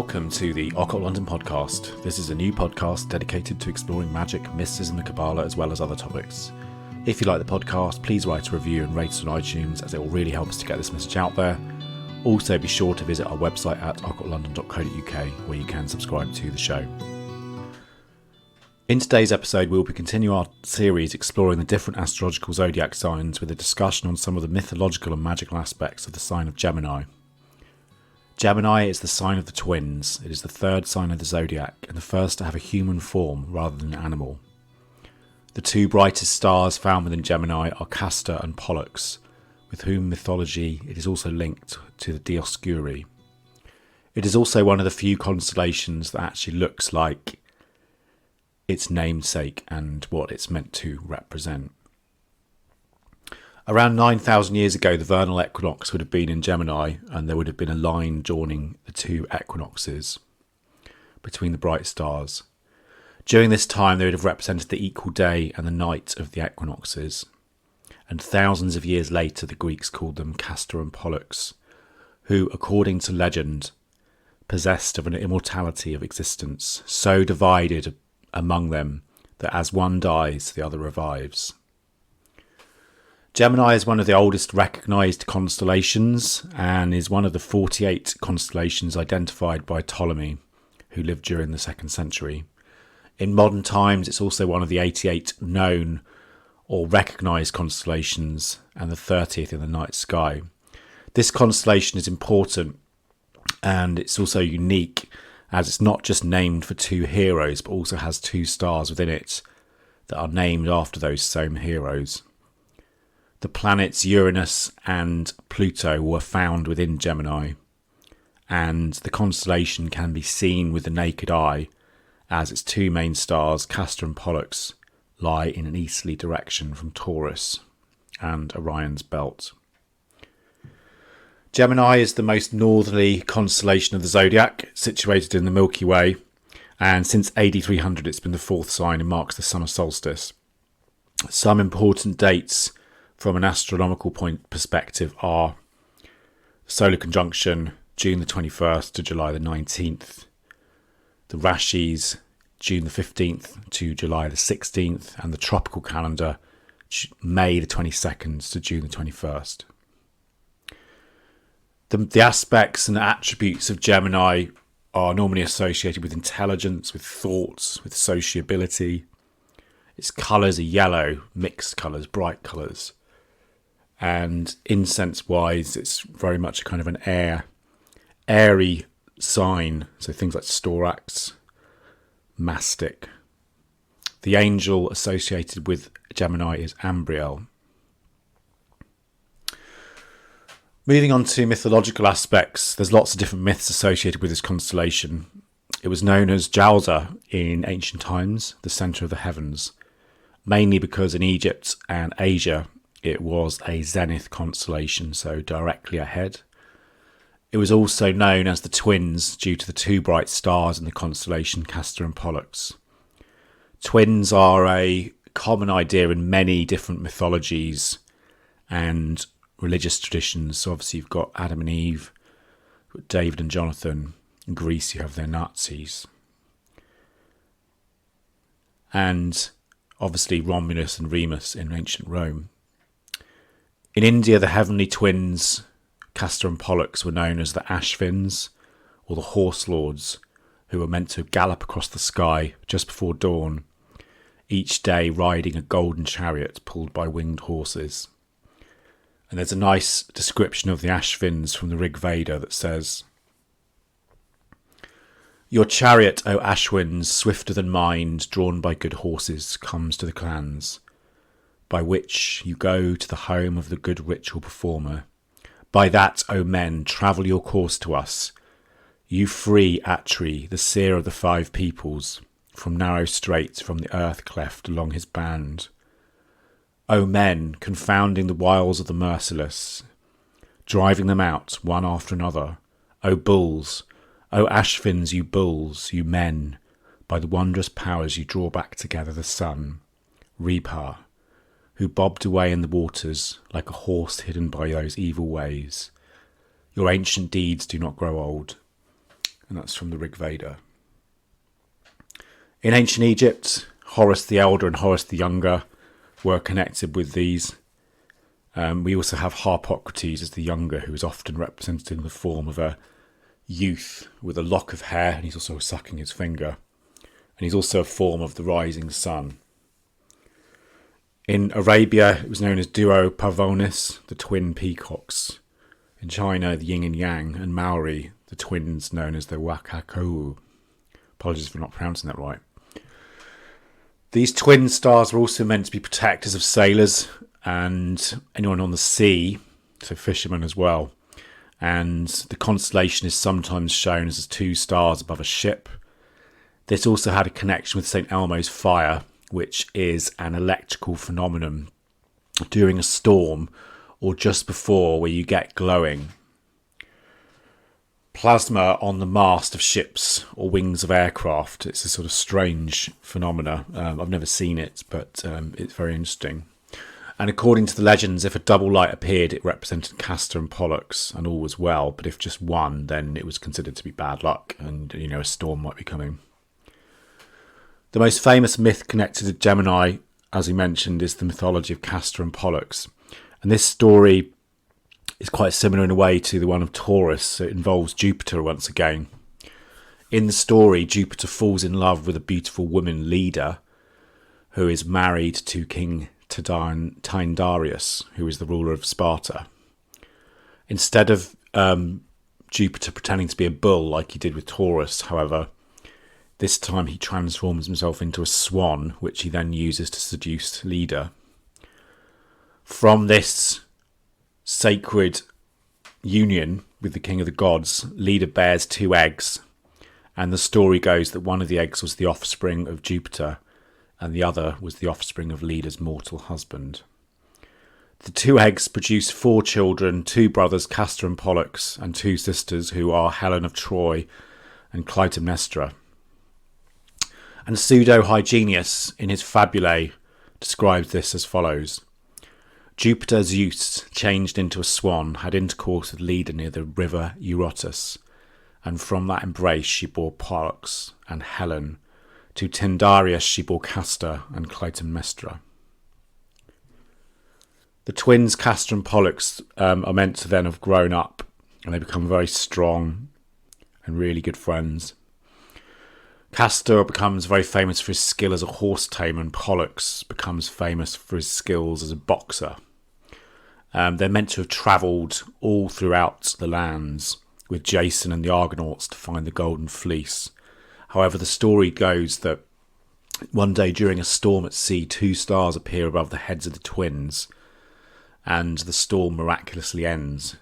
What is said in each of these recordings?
welcome to the Occult London Podcast. This is a new podcast dedicated to exploring magic, mysticism and Kabbalah, as well as other topics. If you like the podcast, please write a review and rate us on iTunes, as it will really help us to get this message out there. Also, be sure to visit our website at occultlondon.co.uk, where you can subscribe to the show. In today's episode, we'll be continuing our series exploring the different astrological zodiac signs with a discussion on some of the mythological and magical aspects of the sign of Gemini. Gemini is the sign of the twins. It is the third sign of the zodiac and the first to have a human form rather than an animal. The two brightest stars found within Gemini are Castor and Pollux, with whom mythology it is also linked to the Dioscuri. It is also one of the few constellations that actually looks like its namesake and what it's meant to represent. Around 9,000 years ago, the vernal equinox would have been in Gemini, and there would have been a line joining the two equinoxes between the bright stars. During this time, they would have represented the equal day and the night of the equinoxes. And thousands of years later, the Greeks called them Castor and Pollux, who, according to legend, possessed of an immortality of existence, so divided among them that as one dies, the other revives. Gemini is one of the oldest recognised constellations and is one of the 48 constellations identified by Ptolemy, who lived during the 2nd century. In modern times, it's also one of the 88 known or recognised constellations and the 30th in the night sky. This constellation is important and it's also unique, as it's not just named for two heroes but also has two stars within it that are named after those same heroes. The planets Uranus and Pluto were found within Gemini, and the constellation can be seen with the naked eye as its two main stars, Castor and Pollux, lie in an easterly direction from Taurus and Orion's belt. Gemini is the most northerly constellation of the zodiac, situated in the Milky Way, and since AD 300 it's been the fourth sign and marks the summer solstice. Some important dates from an astronomical perspective are solar conjunction June the 21st to July the 19th, the Rashis June the 15th to July the 16th, and the tropical calendar May the 22nd to June the 21st. The aspects and attributes of Gemini are normally associated with intelligence, with thoughts, with sociability. Its colours are yellow, mixed colours, bright colours. And incense-wise, it's very much kind of an airy sign. So things like storax, mastic. The angel associated with Gemini is Ambriel. Moving on to mythological aspects, there's lots of different myths associated with this constellation. It was known as Jalza in ancient times, the centre of the heavens, mainly because in Egypt and Asia it was a zenith constellation, so directly ahead. It was also known as the twins due to the two bright stars in the constellation Castor and Pollux. Twins are a common idea in many different mythologies and religious traditions. So obviously you've got Adam and Eve, David and Jonathan. In Greece you have their Nazis. And obviously Romulus and Remus in ancient Rome. In India, the heavenly twins, Castor and Pollux, were known as the Ashvins, or the Horse Lords, who were meant to gallop across the sky just before dawn, each day riding a golden chariot pulled by winged horses. And there's a nice description of the Ashvins from the Rig Veda that says, "Your chariot, O Ashwins, swifter than mind, drawn by good horses, comes to the clans, by which you go to the home of the good ritual performer. By that, O men, travel your course to us. You free Atri, the seer of the five peoples, from narrow straits from the earth cleft along his band. O men, confounding the wiles of the merciless, driving them out one after another. O bulls, O Ashvins, you bulls, you men, by the wondrous powers you draw back together the sun. Repa, who bobbed away in the waters like a horse hidden by those evil waves. Your ancient deeds do not grow old. and that's from the Rig Veda. In ancient Egypt, Horus the Elder and Horus the Younger were connected with these. We also have Harpocrates as the Younger, who is often represented in the form of a youth with a lock of hair, and he's also sucking his finger. And he's also a form of the rising sun. In Arabia, it was known as Duo Pavonis, the twin peacocks. In China, the yin and yang, and Maori, the twins known as the Wakakou. Apologies for not pronouncing that right. These twin stars were also meant to be protectors of sailors and anyone on the sea, so fishermen as well. And the constellation is sometimes shown as 2 stars above a ship. This also had a connection with St. Elmo's fire, which is an electrical phenomenon during a storm or just before, where you get glowing plasma on the mast of ships or wings of aircraft. It's a sort of strange phenomena. I've never seen it, but it's very interesting. And according to the legends, if a double light appeared, it represented Castor and Pollux, and all was well. But if just one, then it was considered to be bad luck, and a storm might be coming. The most famous myth connected to Gemini, as we mentioned, is the mythology of Castor and Pollux. And this story is quite similar in a way to the one of Taurus. So it involves Jupiter once again. In the story, Jupiter falls in love with a beautiful woman, Leda, who is married to King Tyndareus, who is the ruler of Sparta. Instead of Jupiter pretending to be a bull like he did with Taurus, however, this time he transforms himself into a swan, which he then uses to seduce Leda. From this sacred union with the king of the gods, Leda bears 2 eggs, and the story goes that one of the eggs was the offspring of Jupiter, and the other was the offspring of Leda's mortal husband. The 2 eggs produce 4 children, 2 brothers, Castor and Pollux, and 2 sisters, who are Helen of Troy and Clytemnestra. And Pseudo-Hyginus, in his Fabulae, describes this as follows. Jupiter Zeus, changed into a swan, had intercourse with Leda near the river Eurotas, and from that embrace she bore Pollux and Helen. To Tyndareus she bore Castor and Clytemnestra. The twins Castor and Pollux are meant to then have grown up, and they become very strong and really good friends. Castor becomes very famous for his skill as a horse tamer, and Pollux becomes famous for his skills as a boxer. They're meant to have travelled all throughout the lands with Jason and the Argonauts to find the Golden Fleece. However, the story goes that one day during a storm at sea, 2 stars appear above the heads of the twins, and the storm miraculously ends.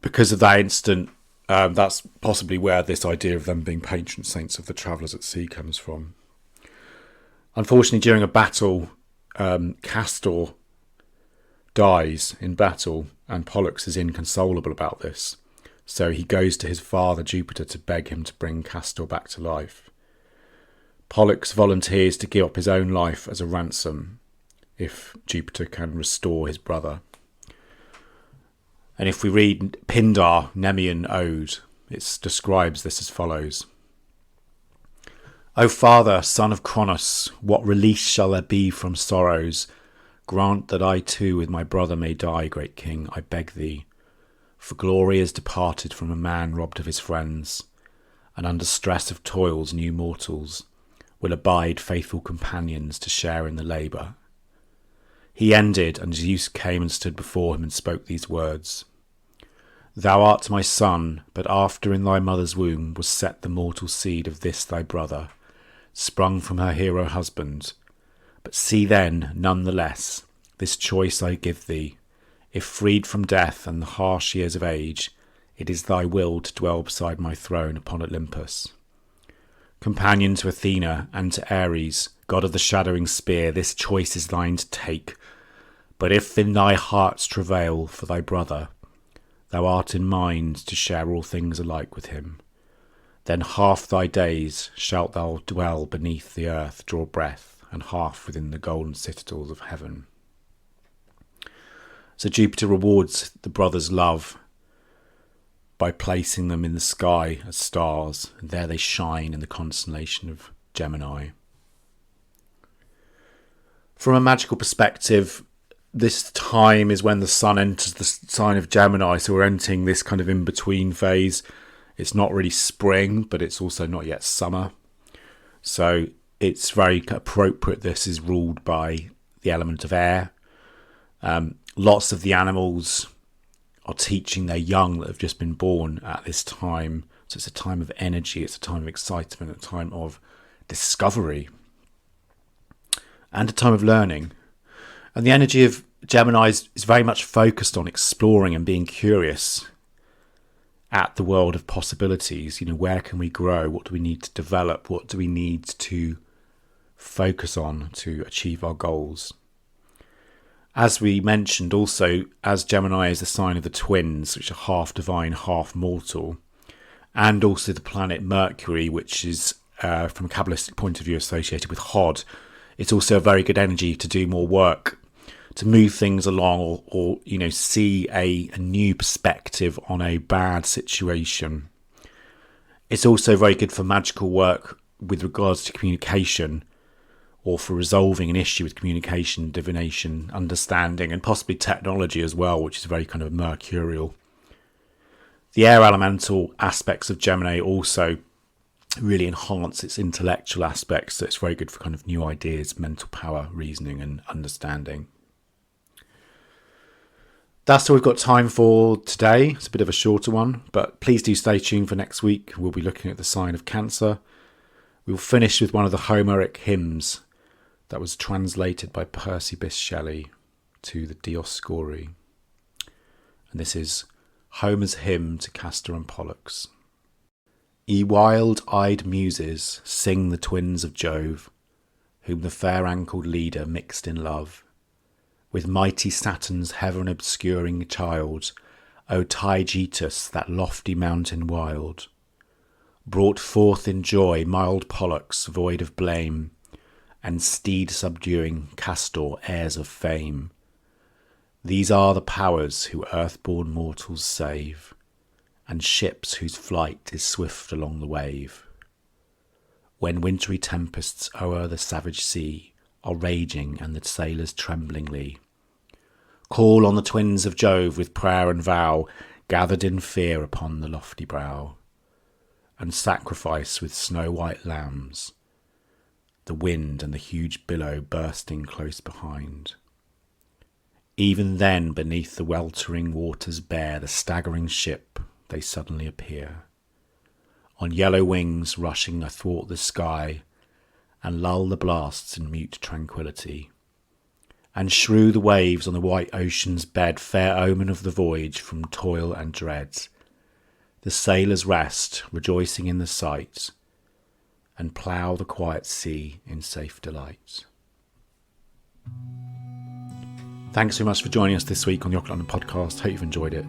Because of that incident, that's possibly where this idea of them being patron saints of the travellers at sea comes from. Unfortunately, during a battle, Castor dies in battle, and Pollux is inconsolable about this. So he goes to his father Jupiter to beg him to bring Castor back to life. Pollux volunteers to give up his own life as a ransom if Jupiter can restore his brother. And if we read Pindar, Nemean Ode, it describes this as follows. O Father, son of Cronos, what release shall there be from sorrows? Grant that I too with my brother may die, great king, I beg thee. For glory is departed from a man robbed of his friends, and under stress of toils new mortals will abide faithful companions to share in the labour. He ended, and Zeus came and stood before him and spoke these words. Thou art my son, but after in thy mother's womb was set the mortal seed of this thy brother, sprung from her hero husband. But see then, none the less, this choice I give thee. If freed from death and the harsh years of age, it is thy will to dwell beside my throne upon Olympus. Companion to Athena and to Ares, god of the shadowing spear, this choice is thine to take. But if in thy heart's travail for thy brother, thou art in mind to share all things alike with him, then half thy days shalt thou dwell beneath the earth, draw breath, and half within the golden citadels of heaven. So Jupiter rewards the brother's love by placing them in the sky as stars, and there they shine in the constellation of Gemini. From a magical perspective, this time is when the sun enters the sign of Gemini, so we're entering this kind of in-between phase. It's not really spring, but it's also not yet summer. So it's very appropriate this is ruled by the element of air. Lots of the animals are teaching their young that have just been born at this time. So it's a time of energy, it's a time of excitement, a time of discovery, and a time of learning. And the energy of Gemini is very much focused on exploring and being curious at the world of possibilities. Where can we grow? What do we need to develop? What do we need to focus on to achieve our goals? As we mentioned also, as Gemini is the sign of the twins, which are half divine, half mortal, and also the planet Mercury, which is, from a Kabbalistic point of view, associated with Hod, it's also a very good energy to do more work, to move things along, or see a new perspective on a bad situation. It's also very good for magical work with regards to communication, or for resolving an issue with communication, divination, understanding, and possibly technology as well, which is very kind of mercurial. The air elemental aspects of Gemini also really enhance its intellectual aspects, so it's very good for kind of new ideas, mental power, reasoning, and understanding. That's all we've got time for today. It's a bit of a shorter one, but please do stay tuned for next week. We'll be looking at the sign of Cancer. We'll finish with one of the Homeric hymns that was translated by Percy Bysshe Shelley to the Dioscuri. And this is Homer's hymn to Castor and Pollux. Ye wild-eyed muses, sing the twins of Jove, whom the fair-ankled leader mixed in love, with mighty Saturn's heaven-obscuring child, O Taygetus, that lofty mountain wild, brought forth in joy mild Pollux, void of blame, and steed-subduing Castor, heirs of fame. These are the powers who earth-born mortals save, and ships whose flight is swift along the wave. When wintry tempests o'er the savage sea are raging and the sailors tremblingly call on the twins of Jove with prayer and vow, gathered in fear upon the lofty brow, and sacrifice with snow-white lambs, the wind and the huge billow bursting close behind. Even then beneath the weltering waters bare the staggering ship they suddenly appear, on yellow wings rushing athwart the sky, and lull the blasts in mute tranquillity, and shrew the waves on the white ocean's bed, fair omen of the voyage from toil and dread. The sailors rest, rejoicing in the sight, and plough the quiet sea in safe delight. Thanks so much for joining us this week on the Occult London Podcast. Hope you've enjoyed it.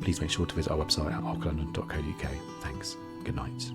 Please make sure to visit our website at occultlondon.co.uk. Thanks. Good night.